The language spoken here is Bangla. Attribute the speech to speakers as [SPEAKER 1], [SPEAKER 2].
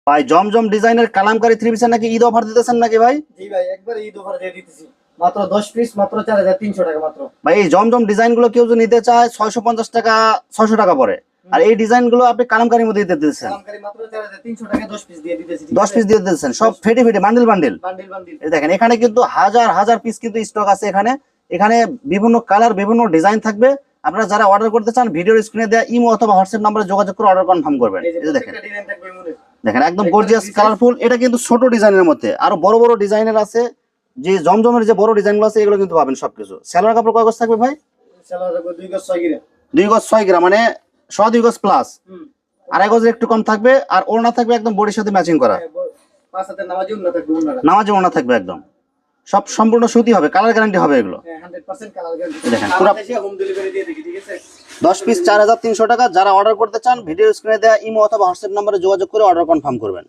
[SPEAKER 1] ভাই জমজম ডিজাইনের কালামকারী থ্রি পিসের নাকি ঈদ অফার দিতেছেন নাকি ভাই?
[SPEAKER 2] জি ভাই, একবার ঈদ অফার দিয়ে দিতেছি, মাত্র 10 পিস, মাত্র 4300 টাকা মাত্র।
[SPEAKER 1] ভাই এই জমজম ডিজাইন গুলো কেউ যদি নিতে চায় 650 টাকা 600 টাকা পড়ে, আর এই ডিজাইন গুলো আপনি কালামকারীর মধ্যে দিতে দিতেছেন,
[SPEAKER 2] কালামকারী মাত্র 4300 টাকা 10 পিস দিয়ে দিতেছি।
[SPEAKER 1] 10 পিস দিয়ে দিতেছেন, সব ফেটে ফেটে বান্ডিল বান্ডিল।
[SPEAKER 2] বান্ডিল বান্ডিল
[SPEAKER 1] এই দেখেন এখানে কিন্তু হাজার হাজার পিস কিন্তু স্টক আছে এখানে। এখানে বিভিন্ন কালার বিভিন্ন ডিজাইন থাকবে। আপনারা যারা অর্ডার করতে চান ভিডিওর স্ক্রিনে দেওয়া ইমো অথবা হোয়াটসঅ্যাপ নম্বরে যোগাযোগ করে অর্ডার কনফার্ম করবেন।
[SPEAKER 2] এই যে
[SPEAKER 1] এই যে দেখেন,
[SPEAKER 2] প্রত্যেকটা ডিজাইন থাকবে মনে।
[SPEAKER 1] দেখেন একদম গর্জিয়াস কালারফুল। এটা কিন্তু ছোট ডিজাইনের মধ্যে, আরো বড় বড় ডিজাইনের আছে। যে জমজমের যে বড় ডিজাইনগুলো আছে এগুলো কিন্তু পাবেন সবকিছু। সেলোয়ার কাপড় কয় গজ থাকবে ভাই?
[SPEAKER 2] সেলোয়ার থাকবে 2 গজ 6 গিরা।
[SPEAKER 1] 2 গজ 6 গ্রাম, মানে 2 গজ প্লাস, আড়াই গজের একটু কম থাকবে। আর ওড়না থাকবে একদম বডির সাথে ম্যাচিং করা,
[SPEAKER 2] পাঁচ হাতের নামাজি ওড়না থাকবে, ওড়নাটা
[SPEAKER 1] নামাজি ওড়না থাকবে একদম। সব সম্পূর্ণ সুতি হবে, কালার গ্যারান্টি হবে এগুলো।
[SPEAKER 2] 100% কালার গ্যারান্টি।
[SPEAKER 1] দেখেন পুরো
[SPEAKER 2] হোম ডেলিভারি দিয়ে দেখি, ঠিক আছে?
[SPEAKER 1] 10 পিস 4300 টাকা। যারা অর্ডার করতে চান ভিডিও স্ক্রিনে দেওয়া ইমো অথবা হোয়াটসঅ্যাপ নম্বরে যোগাযোগ করে অর্ডার কনফার্ম করবেন।